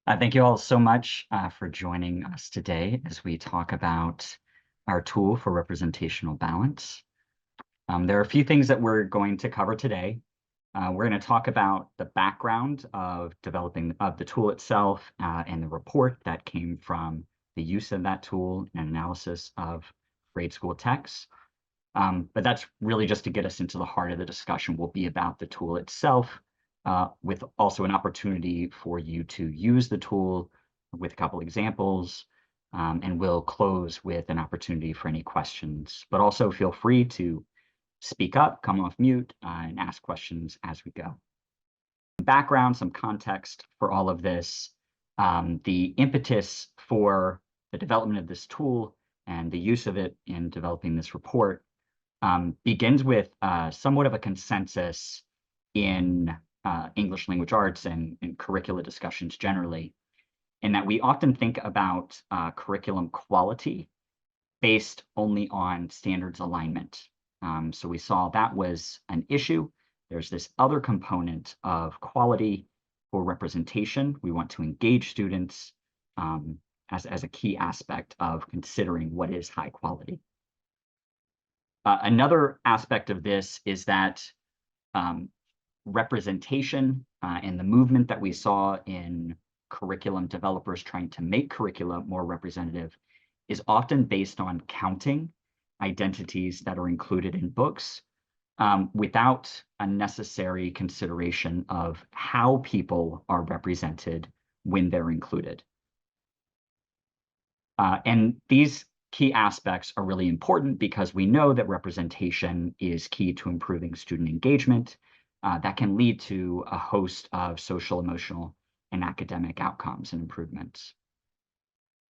Thank you all so much for joining us today as we talk about our tool for representational balance. There are a few things that we're going to cover today. We're going to talk about the background of developing of the tool itself and the report that came from the use of that tool and analysis of grade school texts. But that's really just to get us into the heart of the discussion will be about the tool itself, with also an opportunity for you to use the tool with a couple examples, and we'll close with an opportunity for any questions. But also feel free to speak up, come off mute, and ask questions as we go. Background, some context for all of this. The impetus for the development of this tool and the use of it in developing this report begins with somewhat of a consensus in English language arts and curricula discussions generally, in that we often think about curriculum quality based only on standards alignment. So we saw that was an issue. There's this other component of quality for representation. We want to engage students as a key aspect of considering what is high quality. Another aspect of this is that representation and the movement that we saw in curriculum developers trying to make curricula more representative is often based on counting identities that are included in books without a necessary consideration of how people are represented when they're included. And these key aspects are really important because we know that representation is key to improving student engagement. That can lead to a host of social, emotional, and academic outcomes and improvements.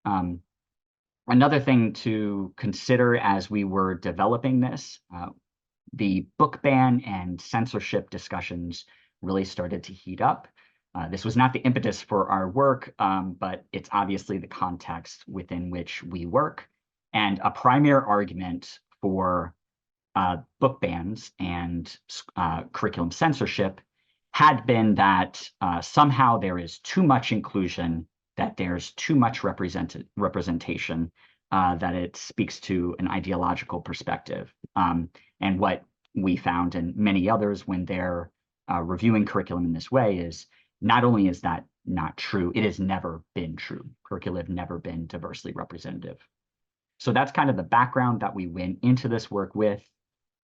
Another thing to consider as we were developing this, the book ban and censorship discussions really started to heat up. This was not the impetus for our work, but it's obviously the context within which we work. And a primary argument for book bans and curriculum censorship had been that somehow there is too much inclusion, that there's too much representation, that it speaks to an ideological perspective. And what we found, and many others when they're reviewing curriculum in this way, is not only is that not true, it has never been true. Curricula have never been diversely representative. So that's kind of the background that we went into this work with.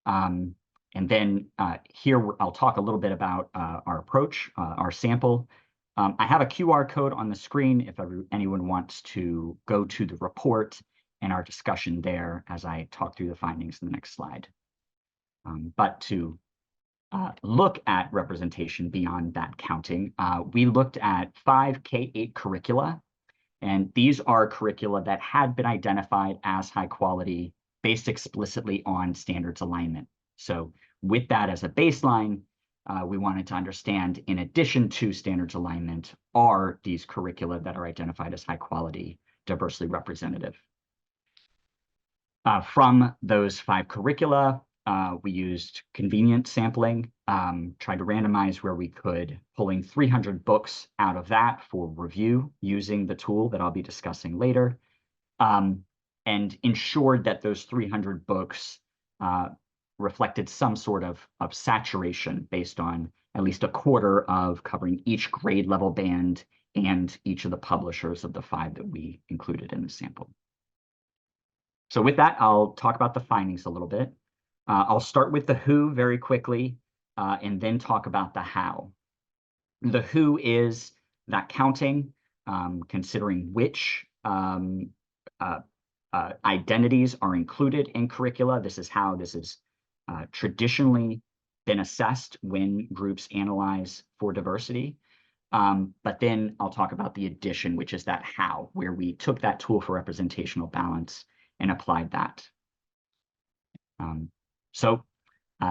And then here I'll talk a little bit about our approach, our sample. I have a QR code on the screen if anyone wants to go to the report and our discussion there as I talk through the findings in the next slide. But to look at representation beyond that counting, we looked at 5 K-8 curricula. And these are curricula that had been identified as high quality based explicitly on standards alignment. So with that as a baseline, we wanted to understand, in addition to standards alignment, are these curricula that are identified as high quality diversely representative? From those 5 curricula, we used convenient sampling, tried to randomize where we could, pulling 300 books out of that for review using the tool that I'll be discussing later, and ensured that those 300 books reflected some sort of saturation based on at least a quarter of covering each grade level band and each of the publishers of the 5 that we included in the sample. So with that, I'll talk about the findings a little bit. I'll start with the who very quickly, and then talk about the how. The who is that counting, considering which identities are included in curricula. This is how this is traditionally been assessed when groups analyze for diversity. But then I'll talk about the addition, which is that how, where we took that tool for representational balance and applied that. So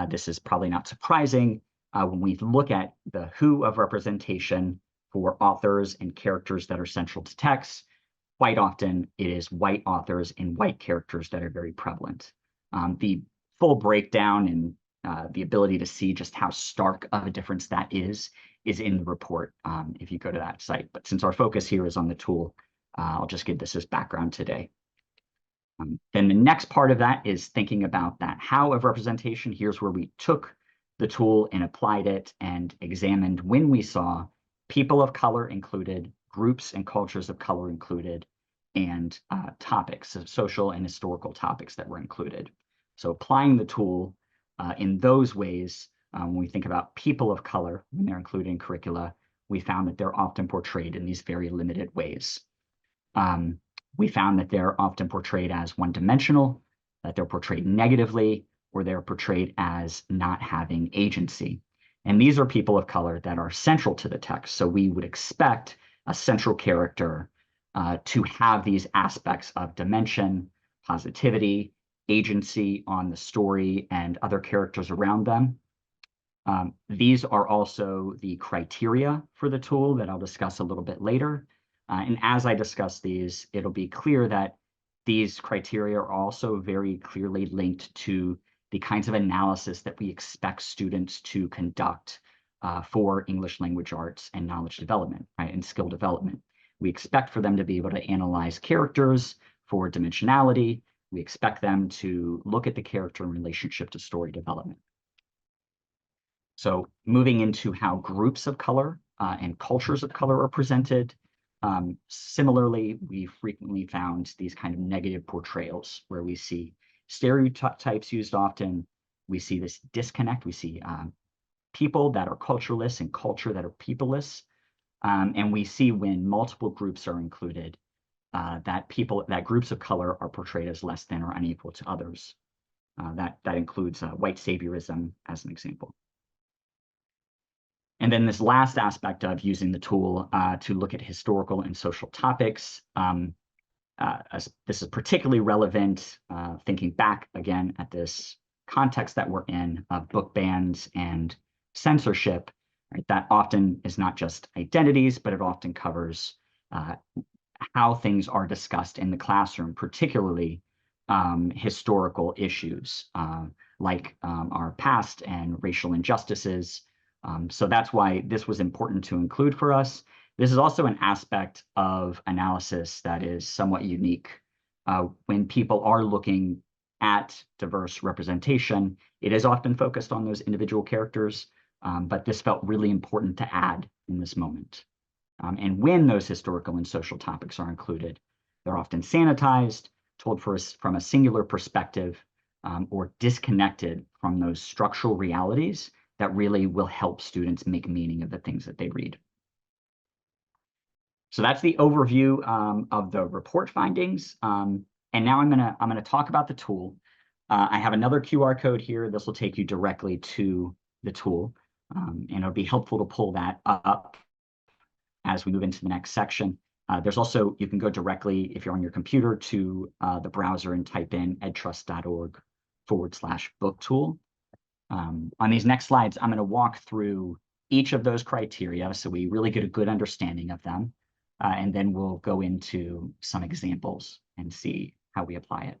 this is probably not surprising. When we look at the who of representation for authors and characters that are central to texts, quite often it is white authors and white characters that are very prevalent. The full breakdown and the ability to see just how stark of a difference that is in the report if you go to that site. But since our focus here is on the tool, I'll just give this as background today. Then the next part of that is thinking about that how of representation. Here's where we took the tool and applied it and examined when we saw people of color included, groups and cultures of color included, and topics, social and historical topics that were included. So applying the tool in those ways, when we think about people of color, when they're included in curricula, we found that they're often portrayed in these very limited ways. We found that they're often portrayed as one-dimensional, that they're portrayed negatively, or they're portrayed as not having agency. And these are people of color that are central to the text. So we would expect a central character to have these aspects of dimension, positivity, agency on the story and other characters around them. These are also the criteria for the tool that I'll discuss a little bit later. And as I discuss these, it'll be clear that these criteria are also very clearly linked to the kinds of analysis that we expect students to conduct for English language arts and knowledge development, right, and skill development. We expect for them to be able to analyze characters for dimensionality. We expect them to look at the character in relationship to story development. So moving into how groups of color and cultures of color are presented. Similarly, we frequently found these kind of negative portrayals where we see stereotypes used often. We see this disconnect. We see people that are cultureless and culture that are peopleless. And we see when multiple groups are included, that groups of color are portrayed as less than or unequal to others. That includes white saviorism as an example. And then this last aspect of using the tool to look at historical and social topics. This is particularly relevant thinking back again at this context that we're in of book bans and censorship, right? That often is not just identities, but it often covers how things are discussed in the classroom, particularly historical issues like our past and racial injustices. So that's why this was important to include for us. This is also an aspect of analysis that is somewhat unique. When people are looking at diverse representation, it is often focused on those individual characters, but this felt really important to add in this moment. And when those historical and social topics are included, they're often sanitized, told from a singular perspective, or disconnected from those structural realities that really will help students make meaning of the things that they read. So that's the overview of the report findings. And now I'm gonna talk about the tool. I have another QR code here. This will take you directly to the tool, and it'll be helpful to pull that up as we move into the next section. There's also, you can go directly, if you're on your computer, to the browser and type in edtrust.org/book tool. On these next slides, I'm going to walk through each of those criteria so we really get a good understanding of them, and then we'll go into some examples and see how we apply it.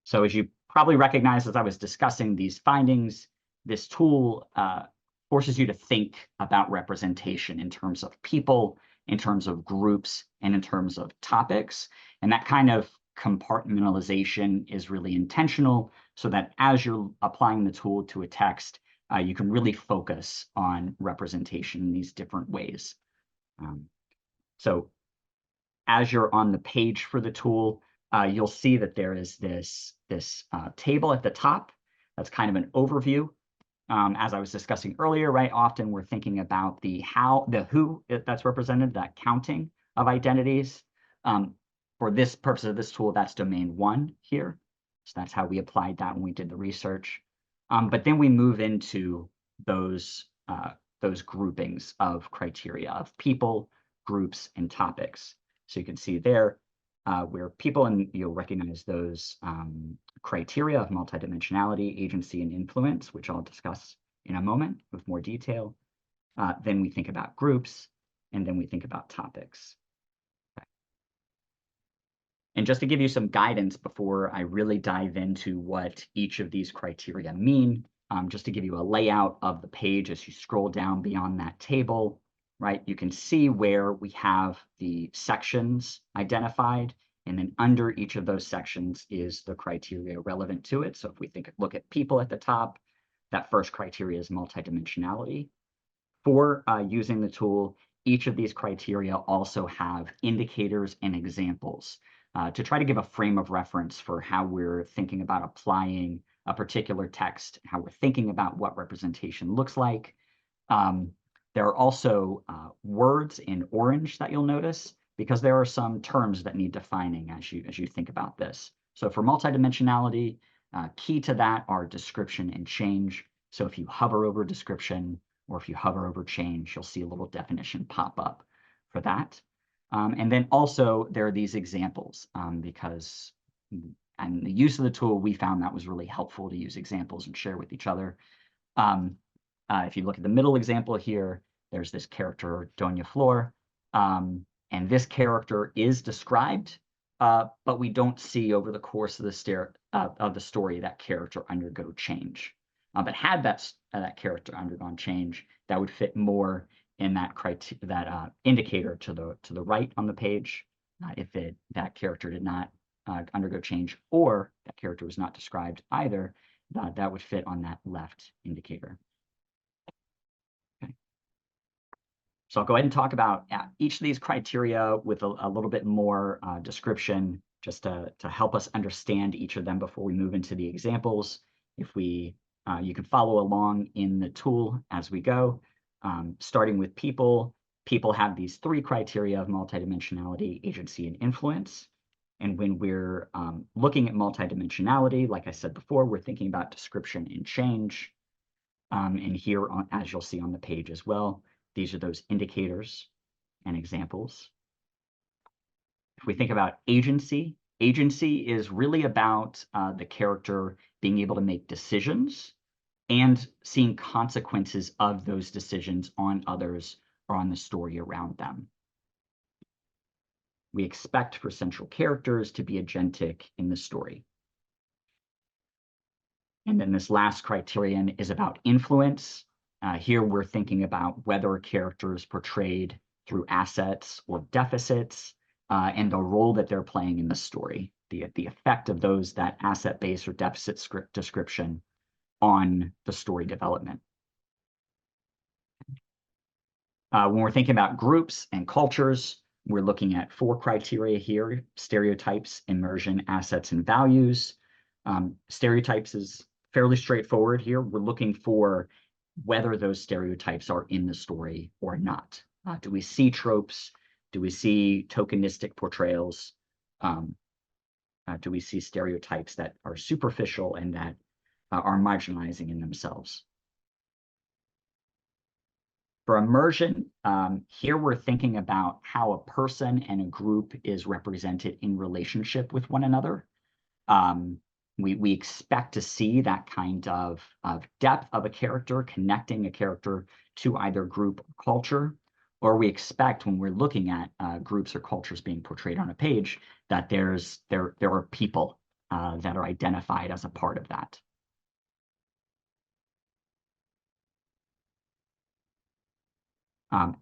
So as you probably recognize as I was discussing these findings, this tool forces you to think about representation in terms of people, in terms of groups, and in terms of topics. And that kind of compartmentalization is really intentional so that as you're applying the tool to a text, you can really focus on representation in these different ways. So as you're on the page for the tool, you'll see that there is this table at the top. That's kind of an overview. As I was discussing earlier, right, often we're thinking about the who that's represented, that counting of identities. For this purpose of this tool, that's domain 1 here. So that's how we applied that when we did the research. But then we move into those groupings of criteria of people, groups, and topics. So you can see there where people, and you'll recognize those criteria of multidimensionality, agency, and influence, which I'll discuss in a moment with more detail. Then we think about groups, and then we think about topics. And just to give you some guidance before I really dive into what each of these criteria mean, just to give you a layout of the page as you scroll down beyond that table, right? You can see where we have the sections identified, and then under each of those sections is the criteria relevant to it. So if we look at people at the top, that first criteria is multidimensionality. For using the tool, each of these criteria also have indicators and examples to try to give a frame of reference for how we're thinking about applying a particular text, how we're thinking about what representation looks like. There are also words in orange that you'll notice, because there are some terms that need defining as you think about this. So for multidimensionality, key to that are description and change. So if you hover over description, or if you hover over change, you'll see a little definition pop up for that. And then also there are these examples because and the use of the tool, we found that was really helpful to use examples and share with each other. If you look at the middle example here, there's this character, Doña Flor, and this character is described, but we don't see over the course of the story that character undergo change. But had that character undergone change, that would fit more in that indicator to the right on the page. If that character did not undergo change, or that character was not described either, that would fit on that left indicator. Okay. So I'll go ahead and talk about each of these criteria with a little bit more description, just to help us understand each of them before we move into the examples. You can follow along in the tool as we go. Starting with people, people have these three criteria of multidimensionality, agency, and influence. And when we're looking at multidimensionality, like I said before, we're thinking about description and change. And here, as you'll see on the page as well, these are those indicators and examples. If we think about agency, agency is really about the character being able to make decisions and seeing consequences of those decisions on others or on the story around them. We expect for central characters to be agentic in the story. And then this last criterion is about influence. Here we're thinking about whether a character is portrayed through assets or deficits, and the role that they're playing in the story, the effect of that asset-based or deficit description on the story development. When we're thinking about groups and cultures, we're looking at 4 criteria here: stereotypes, immersion, assets, and values. Stereotypes is fairly straightforward here. We're looking for whether those stereotypes are in the story or not. Do we see tropes? Do we see tokenistic portrayals? Do we see stereotypes that are superficial and that are marginalizing in themselves? For immersion, here we're thinking about how a person and a group is represented in relationship with one another. We expect to see that kind of depth of a character, connecting a character to either group or culture, or we expect when we're looking at groups or cultures being portrayed on a page that there are people that are identified as a part of that.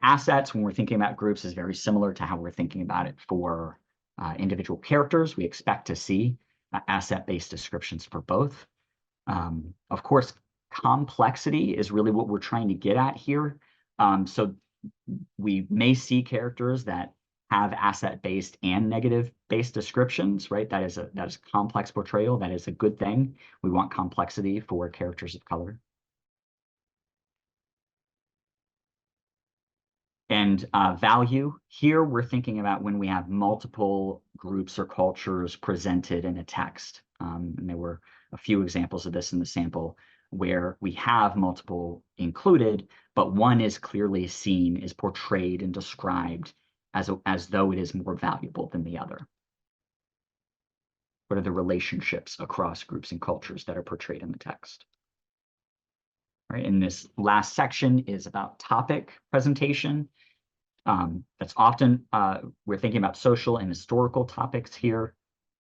Assets, when we're thinking about groups, is very similar to how we're thinking about it for individual characters. We expect to see asset-based descriptions for both. Of course, complexity is really what we're trying to get at here. So we may see characters that have asset-based and negative-based descriptions, right? That is complex portrayal. That is a good thing. We want complexity for characters of color. And value, here we're thinking about when we have multiple groups or cultures presented in a text. And there were a few examples of this in the sample where we have multiple included, but one is clearly seen, is portrayed and described as though it is more valuable than the other. What are the relationships across groups and cultures that are portrayed in the text? Right, and this last section is about topic presentation. That's often, we're thinking about social and historical topics here.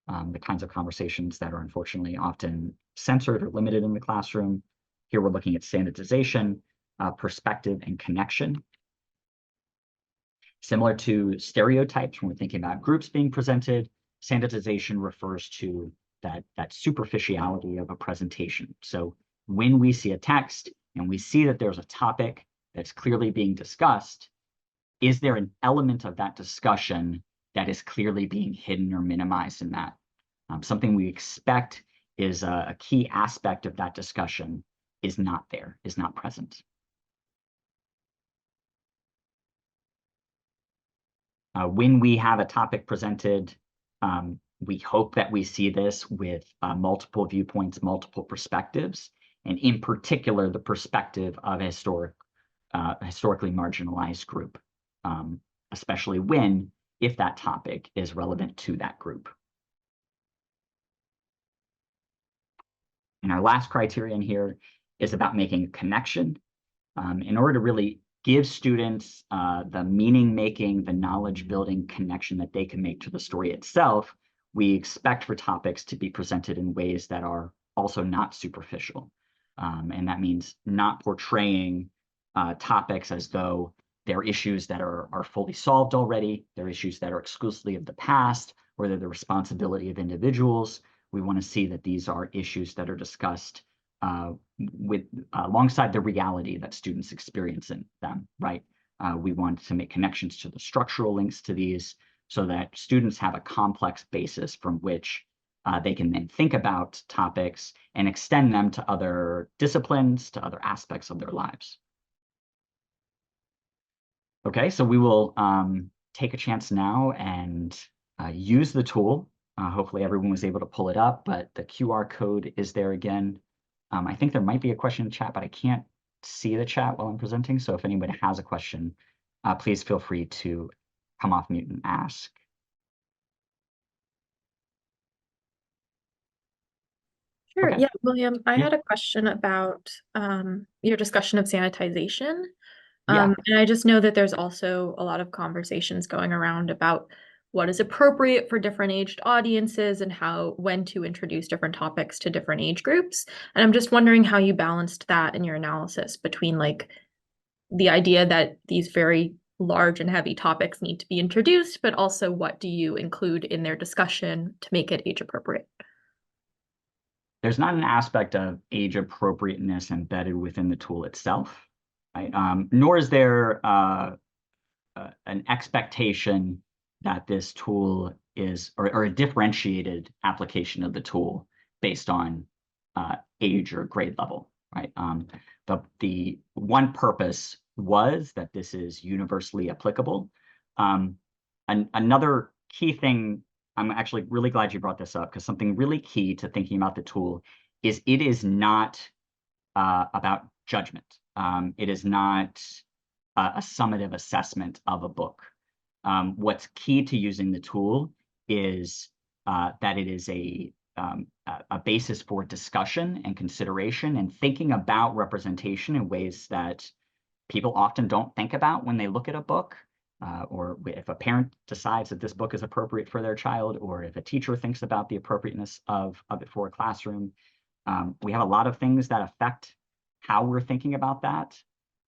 the kinds of conversations that are unfortunately often censored or limited in the classroom. Here we're looking at standardization, perspective, and connection. Similar to stereotypes, when we're thinking about groups being presented, standardization refers to that superficiality of a presentation. So when we see a text and we see that there's a topic that's clearly being discussed, is there an element of that discussion that is clearly being hidden or minimized in that? Something we expect is a key aspect of that discussion is not there, is not present. When we have a topic presented, we hope that we see this with multiple viewpoints, multiple perspectives, and in particular, the perspective of a historically marginalized group, especially if that topic is relevant to that group. And our last criterion here is about making a connection. In order to really give students the meaning-making, the knowledge-building connection that they can make to the story itself, we expect for topics to be presented in ways that are also not superficial. And that means not portraying topics as though they're issues that are fully solved already, they're issues that are exclusively of the past, or they're the responsibility of individuals. We want to see that these are issues that are discussed alongside the reality that students experience in them, right? We want to make connections to the structural links to these so that students have a complex basis from which they can then think about topics and extend them to other disciplines, to other aspects of their lives. Okay, so we will take a chance now and use the tool. Hopefully everyone was able to pull it up, but the QR code is there again. I think there might be a question in chat, but I can't see the chat while I'm presenting. So if anybody has a question, please feel free to come off mute and ask. Sure. Okay. Yeah, William, I had a question about your discussion of sanitization. Yeah. And I just know that there's also a lot of conversations going around about what is appropriate for different aged audiences and when to introduce different topics to different age groups. And I'm just wondering how you balanced that in your analysis between like the idea that these very large and heavy topics need to be introduced, but also what do you include in their discussion to make it age appropriate? There's not an aspect of age appropriateness embedded within the tool itself, right? Nor is there an expectation that this tool is, or a differentiated application of the tool based on age or grade level, right? The one purpose was that this is universally applicable. Another key thing, I'm actually really glad you brought this up, because something really key to thinking about the tool is it is not about judgment. It is not a summative assessment of a book. What's key to using the tool is that it is a basis for discussion and consideration and thinking about representation in ways that people often don't think about when they look at a book, or if a parent decides that this book is appropriate for their child, or if a teacher thinks about the appropriateness of it for a classroom. We have a lot of things that affect how we're thinking about that.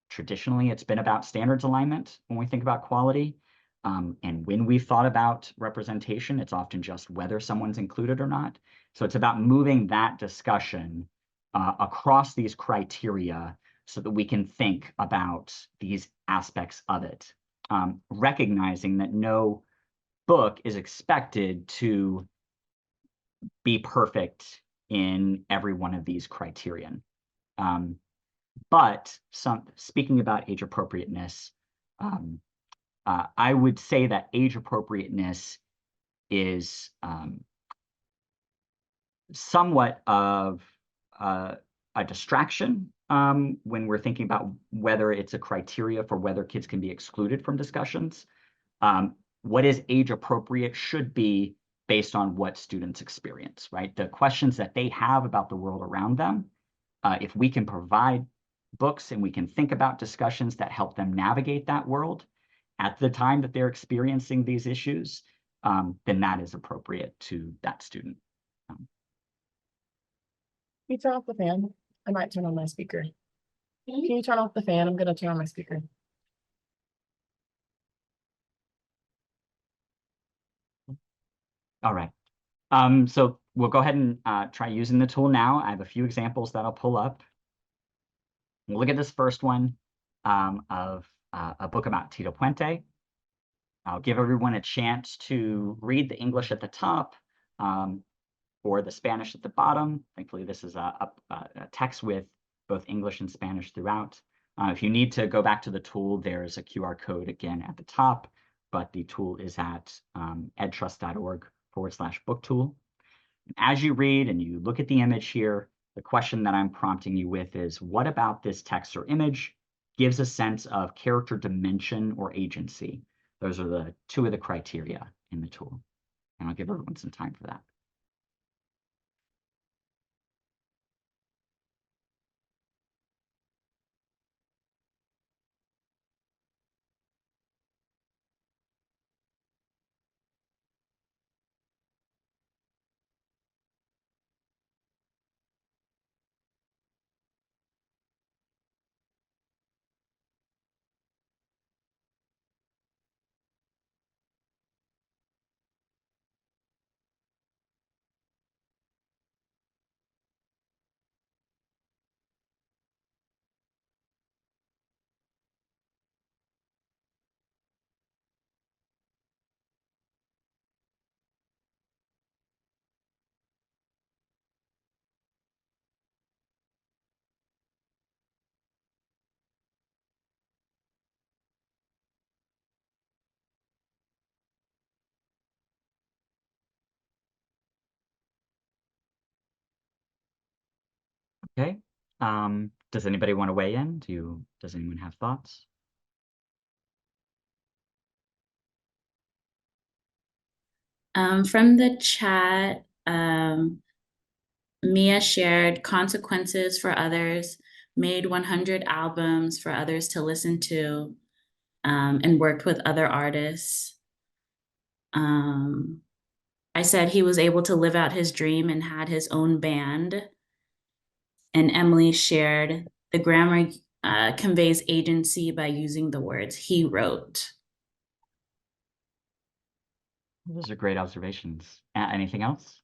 Traditionally, it's been about standards alignment when we think about quality. And when we've thought about representation, it's often just whether someone's included or not. So it's about moving that discussion across these criteria so that we can think about these aspects of it, recognizing that no book is expected to be perfect in every one of these criterion. But speaking about age appropriateness, I would say that age appropriateness is somewhat of a distraction when we're thinking about whether it's a criteria for whether kids can be excluded from discussions. What is age appropriate should be based on what students experience, right? The questions that they have about the world around them, if we can provide books and we can think about discussions that help them navigate that world at the time that they're experiencing these issues, then that is appropriate to that student. Um, Can you turn off the fan? I might turn on my speaker. Can you turn off the fan? I'm gonna turn on my speaker. all right. So we'll go ahead and try using the tool now. I have a few examples that I'll pull up. We'll look at this first one of a book about Tito Puente. I'll give everyone a chance to read the English at the top or the Spanish at the bottom. Thankfully, this is a text with both English and Spanish throughout. If you need to go back to the tool, there's a QR code again at the top, but the tool is at edtrust.org/book tool. As you read and you look at the image here, the question that I'm prompting you with is, what about this text or image gives a sense of character dimension or agency? Those are the two of the criteria in the tool. And I'll give everyone some time for that. Okay. Does anybody want to weigh in? Does anyone have thoughts? From the chat, Mia shared consequences for others, made 100 albums for others to listen to, and worked with other artists. I said he was able to live out his dream and had his own band. And Emily shared the grammar conveys agency by using the words he wrote. Those are great observations. Anything else?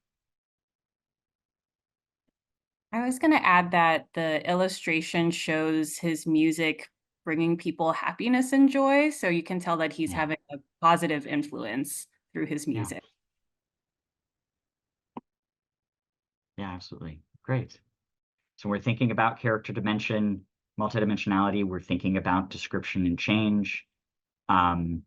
I was going to add that the illustration shows his music bringing people happiness and joy. So you can tell that he's Yeah. having a positive influence through his Yeah. music. Yeah, absolutely. Great. So we're thinking about character dimension, multidimensionality. We're thinking about description and change. When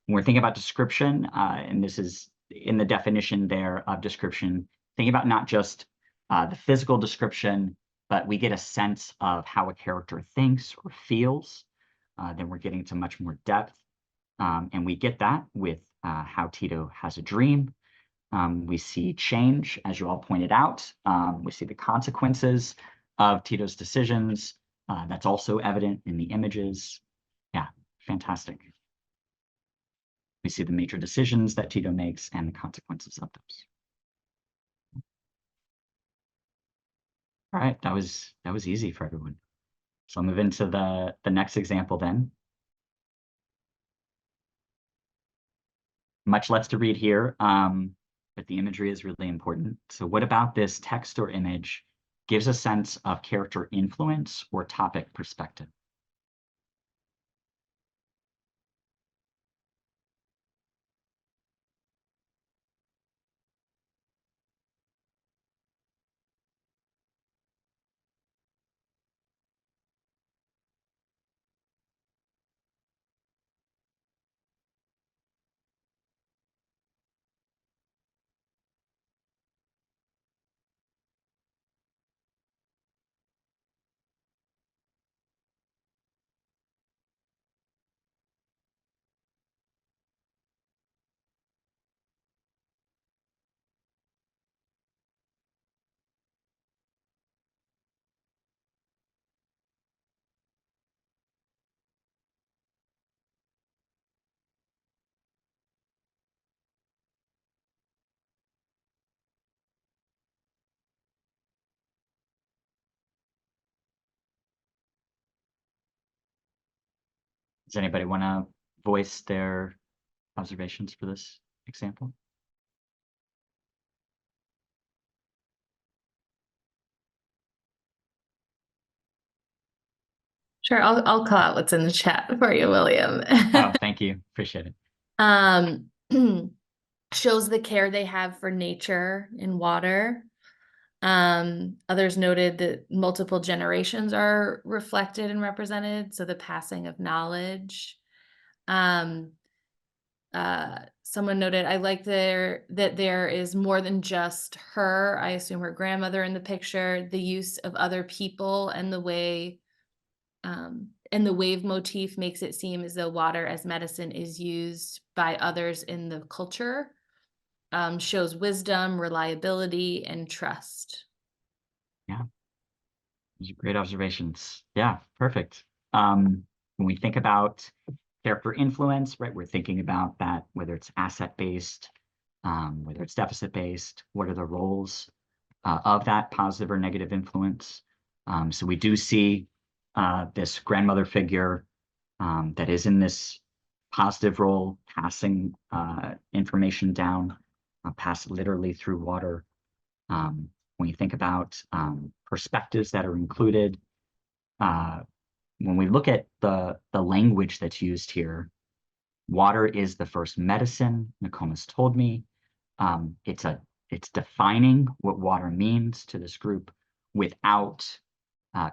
we're thinking about description, and this is in the definition there of description, thinking about not just the physical description, but we get a sense of how a character thinks or feels. Then we're getting to much more depth. And we get that with how Tito has a dream. We see change, as you all pointed out. We see the consequences of Tito's decisions. That's also evident in the images. Yeah, fantastic. We see the major decisions that Tito makes and the consequences of those. All right, that was easy for everyone. So I'll move into the next example then. Much less to read here, but the imagery is really important. So what about this text or image gives a sense of character influence or topic perspective? Does anybody want to voice their observations for this example? Sure, I'll call out what's in the chat for you, William. Oh, thank you. Appreciate it. Um, shows the care they have for nature and water. Others noted that multiple generations are reflected and represented, so the passing of knowledge. Someone noted, I like that there is more than just her, I assume her grandmother in the picture, the use of other people and the way and the wave motif makes it seem as though water as medicine is used by others in the culture. Shows wisdom, reliability, and trust. Yeah. Those are great observations. Yeah, perfect. When we think about character influence, right, we're thinking about that, whether it's asset-based, whether it's deficit-based, what are the roles of that positive or negative influence? So we do see this grandmother figure that is in this positive role, passing information down, pass literally through water. When you think about perspectives that are included, when we look at the language that's used here, water is the first medicine, Nokomis told me. It's defining what water means to this group without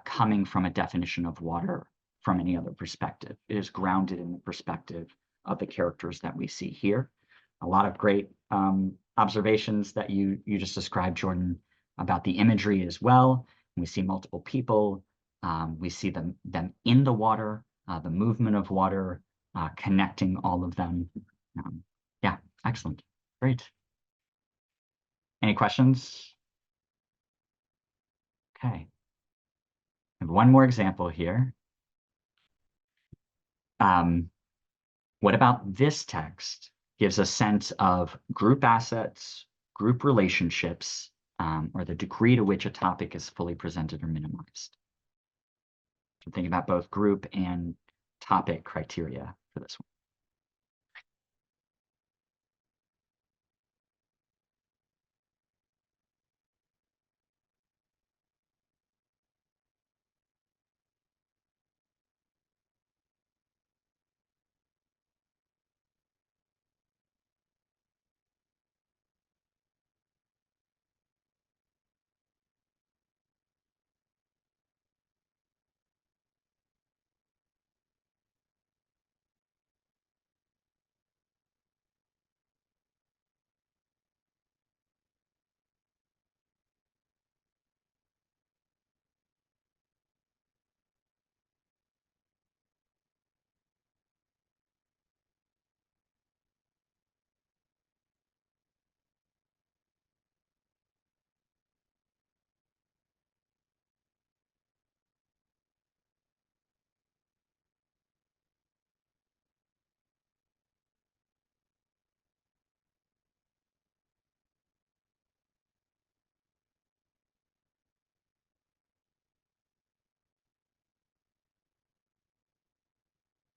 coming from a definition of water from any other perspective. It is grounded in the perspective of the characters that we see here. A lot of great observations that you just described, Jordan, about the imagery as well. We see multiple people. We see them in the water, the movement of water, connecting all of them. Yeah, excellent. Great. Any questions? Okay. I have one more example here. What about this text gives a sense of group assets, group relationships, or the degree to which a topic is fully presented or minimized? So think about both group and topic criteria for this one.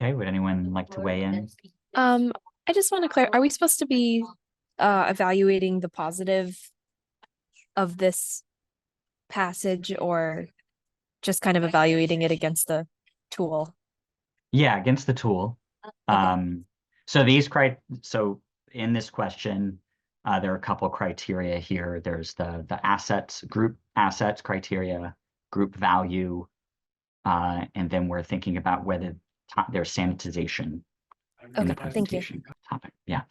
Okay, would anyone like to weigh in? I just want to clarify, are we supposed to be evaluating the positive of this passage or just kind of evaluating it against the tool? Yeah, against the tool. Okay. So in this question, there are a couple criteria here. There's the assets, group assets criteria, group value, and then we're thinking about whether there's sanitization in the Okay, thank you. presentation topic. Yeah.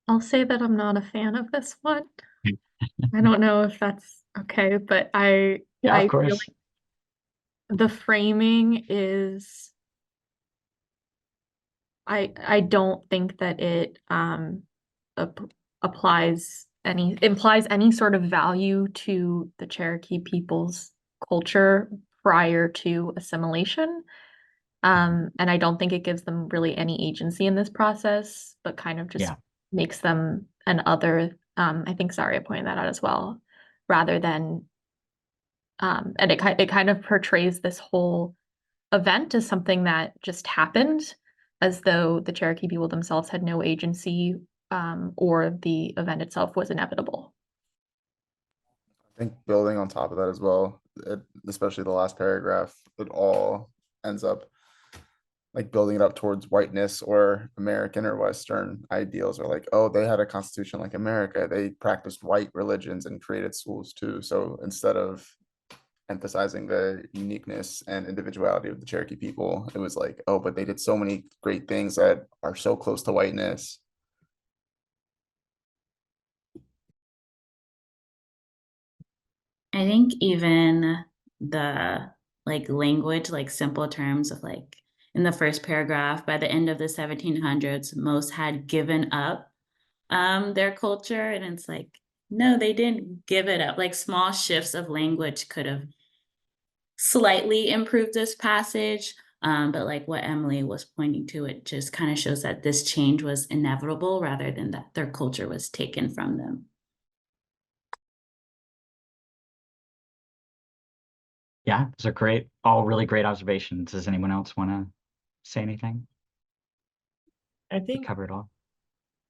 I'll say that I'm not a fan of this one. I don't know if that's okay, but Yeah, I of feel course. like the framing is I don't think that it implies any sort of value to the Cherokee people's culture prior to assimilation. And I don't think it gives them really any agency in this process, but kind of just Yeah. makes them an other. I think Zaria pointed that out as well, rather than And it kind of portrays this whole event as something that just happened, as though the Cherokee people themselves had no agency, or the event itself was inevitable. I think building on top of that as well, especially the last paragraph, it all ends up like building it up towards whiteness or American or Western ideals, or like, oh, they had a constitution like America. They practiced white religions and created schools too. So instead of emphasizing the uniqueness and individuality of the Cherokee people, it was like, oh, but they did so many great things that are so close to whiteness. I think even the like language, like simple terms of like in the first paragraph, by the end of the 1700s, most had given up their culture. And it's like, no, they didn't give it up. Like small shifts of language could have slightly improved this passage. But like what Emily was pointing to, it just kind of shows that this change was inevitable rather than that their culture was taken from them. Yeah, those are great, all really great observations. Does anyone else want to say anything? I We think, covered it all.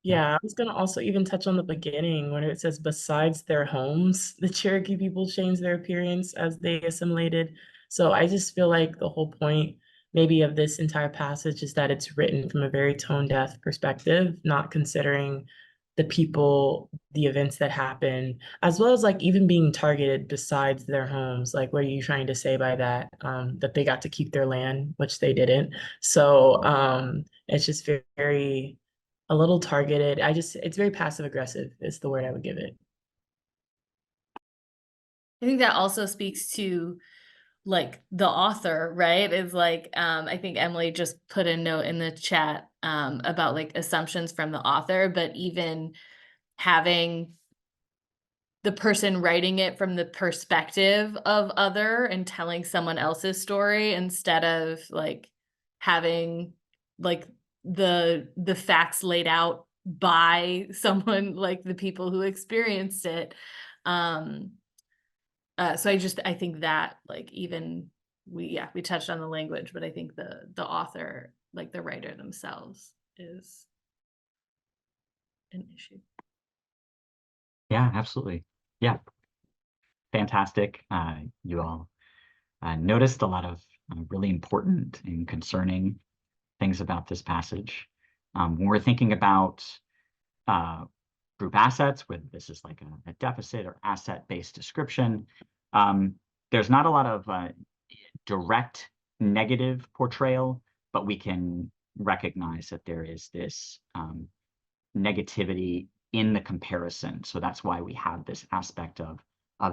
yeah, I was gonna also even touch on the beginning when it says, besides their homes, the Cherokee people changed their appearance as they assimilated. So I just feel like the whole point maybe of this entire passage is that it's written from a very tone deaf perspective, not considering the people, the events that happen, as well as like even being targeted besides their homes. Like, what are you trying to say by that? That they got to keep their land, which they didn't. So it's just very a little targeted. It's very passive aggressive is the word I would give it. I think that also speaks to like the author, right? Is like, I think Emily just put a note in the chat about like assumptions from the author, but even having the person writing it from the perspective of other and telling someone else's story instead of like having like the facts laid out by someone like the people who experienced it. So I think that like even we touched on the language, but I think the author, like the writer themselves, is an issue. Yeah, absolutely. Yeah, fantastic. You all noticed a lot of really important and concerning things about this passage. When we're thinking about group assets, whether this is like a deficit or asset-based description, there's not a lot of direct negative portrayal, but we can recognize that there is this negativity in the comparison. So that's why we have this aspect of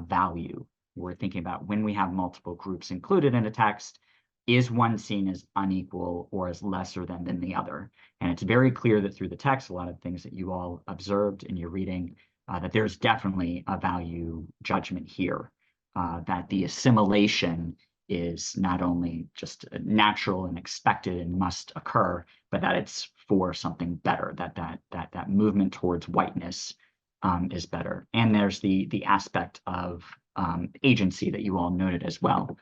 value. We're thinking about when we have multiple groups included in a text, is one seen as unequal or as lesser than the other? And it's very clear that through the text, a lot of things that you all observed in your reading, that there's definitely a value judgment here, that the assimilation is not only just natural and expected and must occur, but that it's for something better, that movement towards whiteness is better. And there's the aspect of agency that you all noted as well,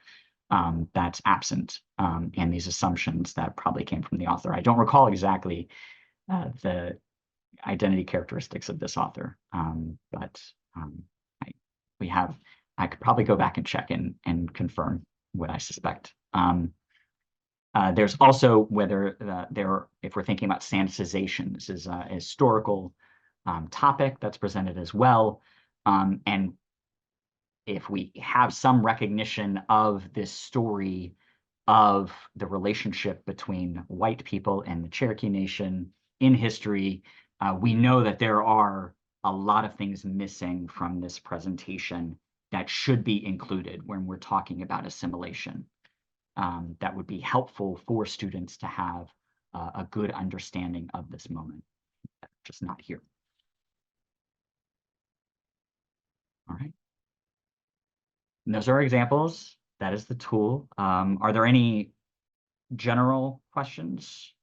that's absent, and these assumptions that probably came from the author. I don't recall exactly the identity characteristics of this author, but I could probably go back and check and confirm what I suspect. There's also whether if we're thinking about sanitization, this is a historical topic that's presented as well. And if we have some recognition of this story of the relationship between white people and the Cherokee Nation in history, we know that there are a lot of things missing from this presentation that should be included when we're talking about assimilation. That would be helpful for students to have a good understanding of this moment, just not here. All right. And those are examples. That is the tool. Are there any general questions?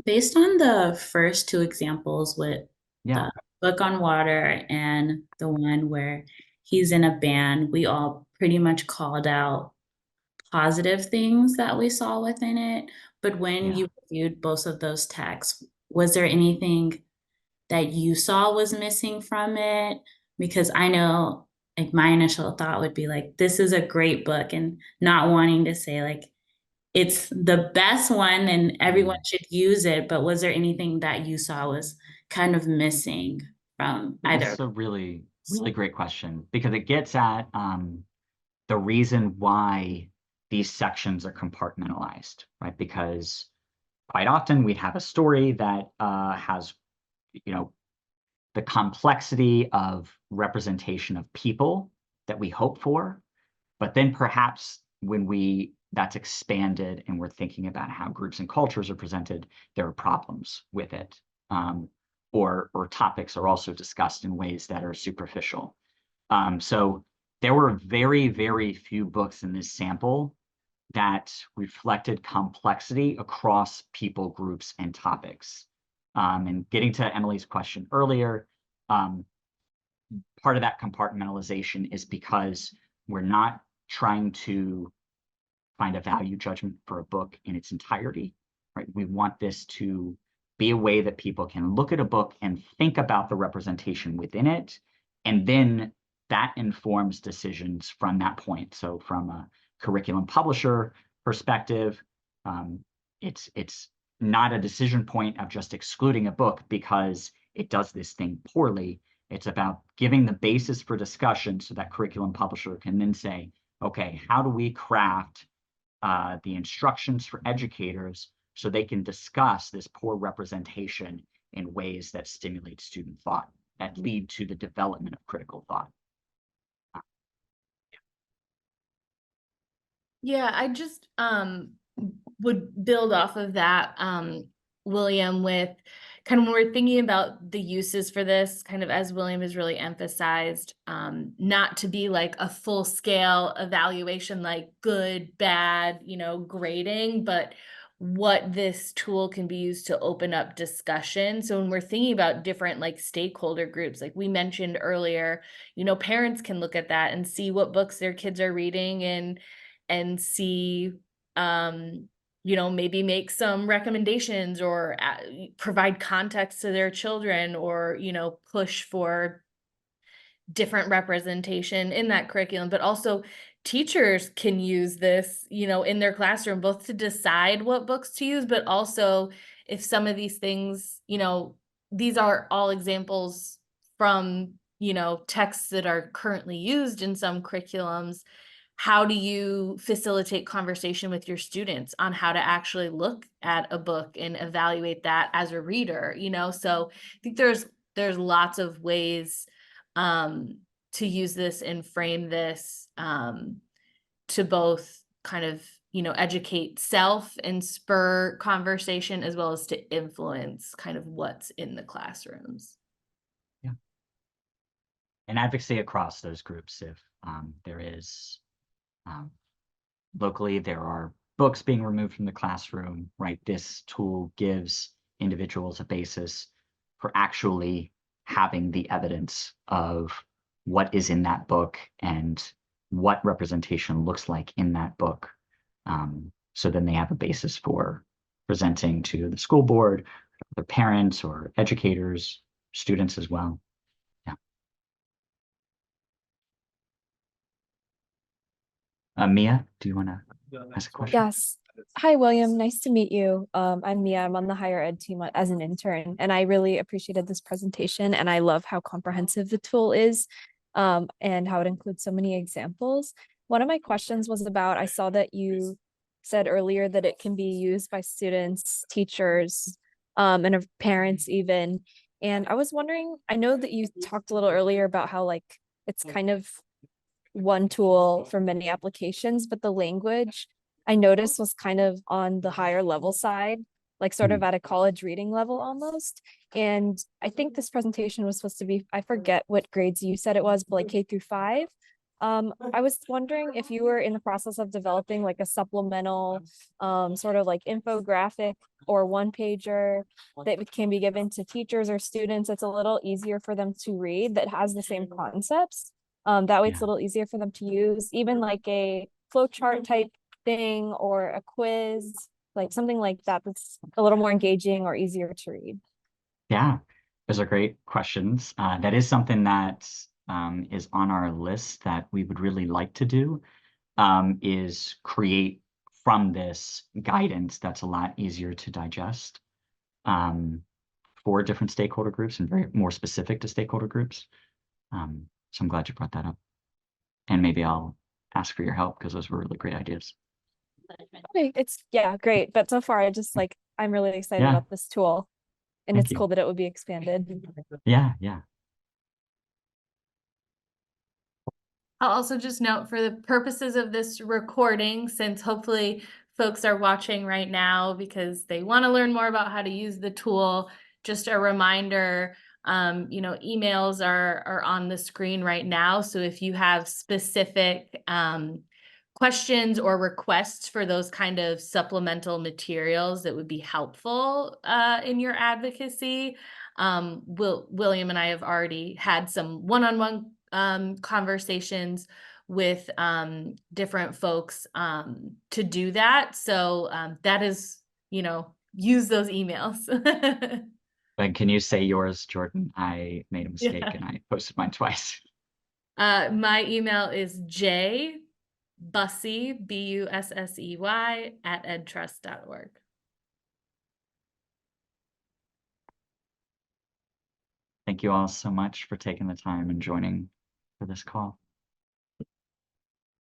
Based on the first two examples with Yeah. Book on Water and the one where he's in a band, we all pretty much called out positive things that we saw within it. But when Yeah. you reviewed both of those texts, was there anything that you saw was missing from it? Because I know like my initial thought would be like, this is a great book, and not wanting to say like it's the best one and everyone should use it, but was there anything that you saw was kind of missing from either? That's a really, really great question, because it gets at the reason why these sections are compartmentalized, right? Because quite often we have a story that has, you know, the complexity of representation of people that we hope for, but then perhaps when that's expanded and we're thinking about how groups and cultures are presented, there are problems with it. Or topics are also discussed in ways that are superficial. So there were very, very few books in this sample that reflected complexity across people, groups, and topics. And getting to Emily's question earlier, part of that compartmentalization is because we're not trying to find a value judgment for a book in its entirety, right? We want this to be a way that people can look at a book and think about the representation within it, and then that informs decisions from that point. So from a curriculum publisher perspective, it's not a decision point of just excluding a book because it does this thing poorly. It's about giving the basis for discussion so that curriculum publisher can then say, okay, how do we craft the instructions for educators so they can discuss this poor representation in ways that stimulate student thought, that lead to the development of critical thought. Yeah, I just would build off of that, William, with kind of when we're thinking about the uses for this, kind of as William has really emphasized, not to be like a full scale evaluation, like good, bad, grading, but what this tool can be used to open up discussion. So when we're thinking about different like stakeholder groups, like we mentioned earlier, parents can look at that and see what books their kids are reading and see, maybe make some recommendations or provide context to their children, or, push for different representation in that curriculum. But also teachers can use this, in their classroom, both to decide what books to use, but also if some of these things, these are all examples from, texts that are currently used in some curriculums. How do you facilitate conversation with your students on how to actually look at a book and evaluate that as a reader? So I think there's lots of ways to use this and frame this to both kind of, educate self and spur conversation, as well as to influence kind of what's in the classrooms. Yeah. And advocacy across those groups. If there is locally, there are books being removed from the classroom, right? This tool gives individuals a basis for actually having the evidence of what is in that book and what representation looks like in that book. So then they have a basis for presenting to the school board, their parents or educators, students as well. Mia, do you want to ask a question? Yes. Hi, William. Nice to meet you. I'm Mia. I'm on the higher ed team as an intern, and I really appreciated this presentation, and I love how comprehensive the tool is, and how it includes so many examples. One of my questions was about, I saw that you said earlier that it can be used by students, teachers, and parents even. And I was wondering, I know that you talked a little earlier about how like it's kind of one tool for many applications, but the language I noticed was kind of on the higher level side, like sort of at a college reading level almost. And I think this presentation was supposed to be, I forget what grades you said it was, but like K through 5. I was wondering if you were in the process of developing like a supplemental, sort of like infographic or one pager that can be given to teachers or students. It's a little easier for them to read that has the same concepts. That way it's a Yeah. little easier for them to use, even like a flowchart type thing or a quiz, like something like that that's a little more engaging or easier to read. Yeah, those are great questions. That is something that is on our list that we would really like to do, is create from this guidance that's a lot easier to digest for different stakeholder groups and very more specific to stakeholder groups. So I'm glad you brought that up. And maybe I'll ask for your help because those were really great ideas. Okay, it's yeah, great. But so far I just like I'm really excited Yeah. about this tool. And Thank it's you. cool that it would be expanded. Yeah, yeah. I'll also just note for the purposes of this recording, since hopefully folks are watching right now because they want to learn more about how to use the tool, just a reminder, emails are on the screen right now. So if you have specific questions or requests for those kind of supplemental materials that would be helpful in your advocacy, William and I have already had some one-on-one conversations with different folks to do that. So that is, use those emails. But can you say yours, Jordan? I made a mistake Yeah. and I posted mine twice. My email is jbussey, Bussey, @edtrust.org. Thank you all so much for taking the time and joining for this call.